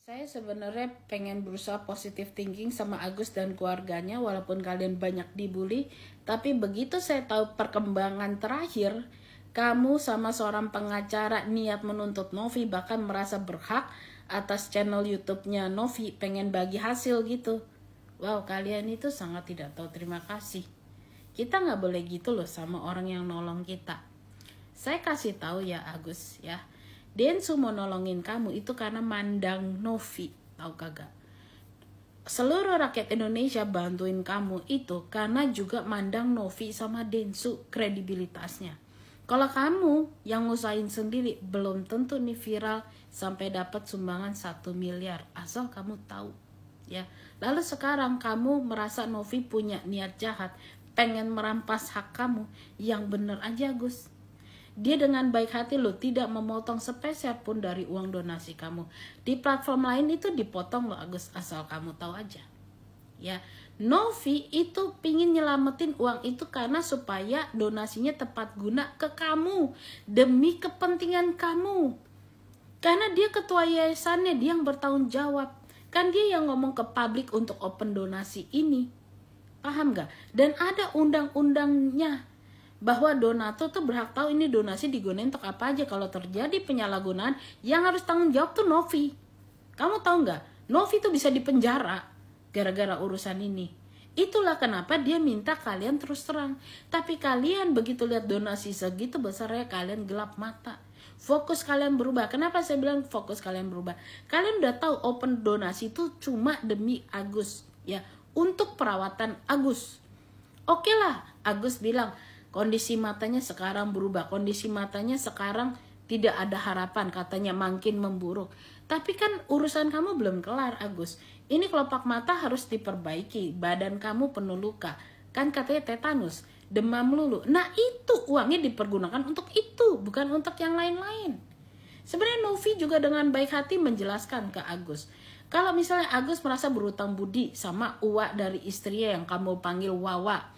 Saya sebenarnya pengen berusaha positive thinking sama Agus dan keluarganya walaupun kalian banyak dibully. Tapi begitu saya tahu perkembangan terakhir, kamu sama seorang pengacara niat menuntut Novi, bahkan merasa berhak atas channel YouTube-nya Novi, pengen bagi hasil gitu. Wow, kalian itu sangat tidak tahu terima kasih. Kita nggak boleh gitu loh sama orang yang nolong kita. Saya kasih tahu ya Agus ya. Densu mau nolongin kamu itu karena mandang Novi, tahu kagak? Seluruh rakyat Indonesia bantuin kamu itu karena juga mandang Novi sama Densu kredibilitasnya. Kalau kamu yang ngusahain sendiri belum tentu nih viral sampai dapat sumbangan 1 miliar, asal kamu tahu ya. Lalu sekarang kamu merasa Novi punya niat jahat, pengen merampas hak kamu, yang bener aja Gus. Dia dengan baik hati loh tidak memotong sepeser pun dari uang donasi kamu. Di platform lain itu dipotong loh Agus, asal kamu tahu aja. Ya, Novi itu pingin nyelamatin uang itu karena supaya donasinya tepat guna ke kamu. Demi kepentingan kamu. Karena dia ketua yayasannya, dia yang bertanggung jawab. Kan dia yang ngomong ke publik untuk open donasi ini. Paham gak? Dan ada undang-undangnya. Bahwa donatur tuh berhak tahu ini donasi digunain untuk apa aja. Kalau terjadi penyalahgunaan, yang harus tanggung jawab tuh Novi. Kamu tahu nggak? Novi tuh bisa dipenjara gara-gara urusan ini. Itulah kenapa dia minta kalian terus terang. Tapi kalian begitu lihat donasi segitu besarnya, kalian gelap mata. Fokus kalian berubah. Kenapa saya bilang fokus kalian berubah? Kalian udah tahu open donasi itu cuma demi Agus, ya, untuk perawatan Agus. Oke lah, Agus bilang kondisi matanya sekarang berubah, kondisi matanya sekarang tidak ada harapan, katanya makin memburuk. Tapi kan urusan kamu belum kelar Agus. Ini kelopak mata harus diperbaiki, badan kamu penuh luka. Kan katanya tetanus, demam lulu. Nah itu uangnya dipergunakan untuk itu, bukan untuk yang lain-lain. Sebenarnya Novi juga dengan baik hati menjelaskan ke Agus. Kalau misalnya Agus merasa berutang budi sama Uwa dari istrinya yang kamu panggil Wawa,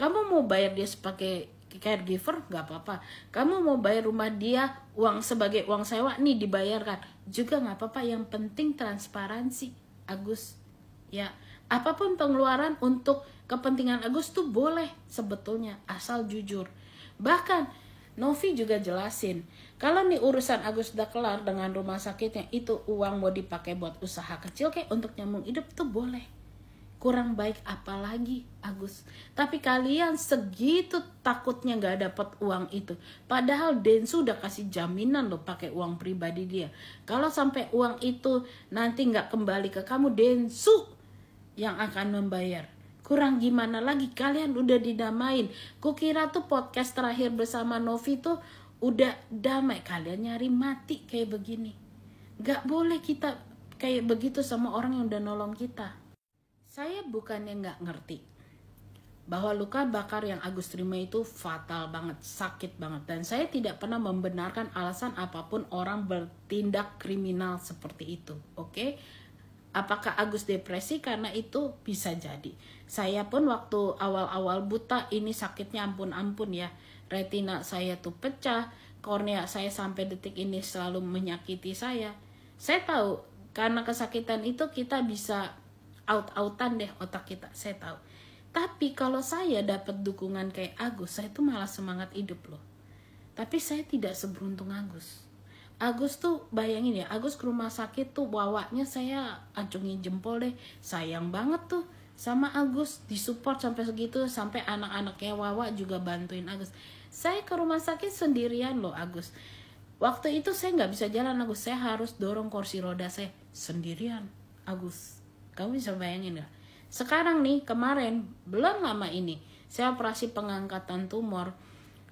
kamu mau bayar dia sebagai caregiver, gak apa-apa. Kamu mau bayar rumah dia uang sebagai uang sewa, nih dibayarkan. Juga gak apa-apa, yang penting transparansi, Agus. Ya, apapun pengeluaran untuk kepentingan Agus tuh boleh sebetulnya, asal jujur. Bahkan, Novi juga jelasin, kalau nih urusan Agus udah kelar dengan rumah sakitnya, itu uang mau dipakai buat usaha kecil kayak untuk nyambung hidup tuh boleh. Kurang baik apa lagi Agus. Tapi kalian segitu takutnya gak dapat uang itu. Padahal Densu udah kasih jaminan loh pakai uang pribadi dia. Kalau sampai uang itu nanti gak kembali ke kamu, Densu yang akan membayar. Kurang gimana lagi, kalian udah didamain. Kukira tuh podcast terakhir bersama Novi tuh udah damai. Kalian nyari mati kayak begini. Gak boleh kita kayak begitu sama orang yang udah nolong kita. Saya bukannya nggak ngerti bahwa luka bakar yang Agus terima itu fatal banget, sakit banget. Dan saya tidak pernah membenarkan alasan apapun orang bertindak kriminal seperti itu. Oke? Apakah Agus depresi karena itu? Bisa jadi. Saya pun waktu awal-awal buta ini sakitnya ampun-ampun ya. Retina saya tuh pecah, kornea saya sampai detik ini selalu menyakiti saya. Saya tahu karena kesakitan itu kita bisa out-outan deh otak kita, saya tahu. Tapi kalau saya dapat dukungan kayak Agus, saya tuh malah semangat hidup loh. Tapi saya tidak seberuntung Agus. Agus tuh bayangin ya, Agus ke rumah sakit tuh Wawanya saya acungin jempol deh. Sayang banget tuh sama Agus, disupport sampai segitu, sampai anak-anaknya Wawa juga bantuin Agus. Saya ke rumah sakit sendirian loh Agus. Waktu itu saya nggak bisa jalan Agus, saya harus dorong kursi roda saya sendirian Agus. Kamu bisa bayangin gak? Sekarang nih, kemarin, belum lama ini, saya operasi pengangkatan tumor.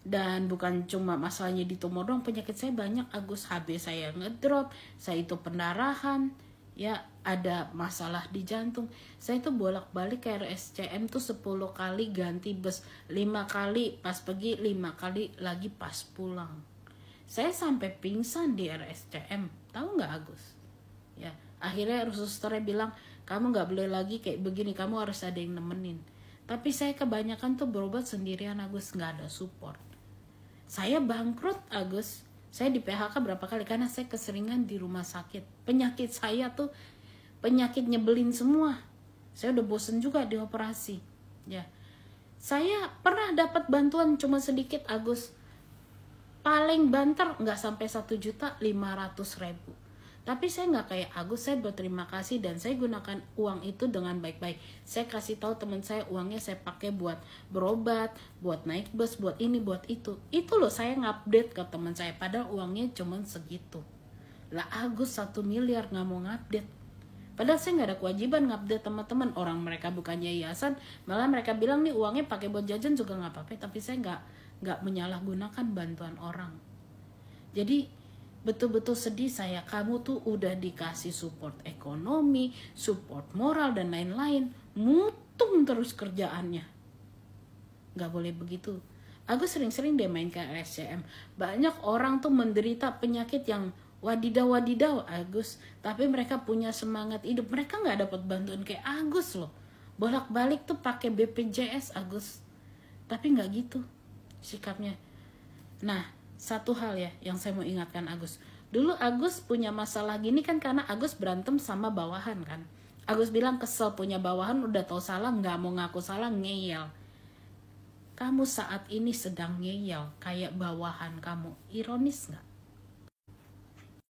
Dan bukan cuma masalahnya di tumor doang, penyakit saya banyak Agus. HB saya ngedrop, saya itu pendarahan, ya ada masalah di jantung. Saya tuh bolak-balik ke RSCM tuh 10 kali ganti bus. 5 kali pas pergi, 5 kali lagi pas pulang. Saya sampai pingsan di RSCM, tahu nggak Agus? Ya, akhirnya susternya bilang, kamu gak boleh lagi kayak begini, kamu harus ada yang nemenin. Tapi saya kebanyakan tuh berobat sendirian Agus, gak ada support. Saya bangkrut Agus, Saya di PHK berapa kali karena saya keseringan di rumah sakit. Penyakit saya tuh penyakit nyebelin semua. Saya udah bosen juga di operasi. Ya, saya pernah dapat bantuan cuma sedikit, Agus. Paling banter nggak sampai 1.500.000. Tapi saya nggak kayak Agus, saya berterima kasih dan saya gunakan uang itu dengan baik-baik. Saya kasih tahu teman saya uangnya saya pakai buat berobat, buat naik bus, buat ini, buat itu. Itu loh saya ngupdate ke teman saya, padahal uangnya cuma segitu. Lah Agus 1 miliar nggak mau ngupdate. Padahal saya nggak ada kewajiban ngupdate teman-teman. Orang mereka bukan yayasan, malah mereka bilang nih uangnya pakai buat jajan juga nggak apa-apa. Tapi saya nggak menyalahgunakan bantuan orang. Jadi betul-betul sedih saya, kamu tuh udah dikasih support ekonomi, support moral dan lain-lain, mutung terus kerjaannya. Gak boleh begitu. Agus sering-sering deh main ke RSCM. Banyak orang tuh menderita penyakit yang wadidaw Agus, tapi mereka punya semangat hidup. Mereka gak dapat bantuan kayak Agus loh. Bolak-balik tuh pakai BPJS Agus, tapi gak gitu sikapnya. Nah, satu hal ya yang saya mau ingatkan Agus. Dulu Agus punya masalah gini kan karena Agus berantem sama bawahan kan. Agus bilang kesel punya bawahan, udah tahu salah nggak mau ngaku salah, ngeyel. Kamu saat ini sedang ngeyel kayak bawahan kamu. Ironis nggak?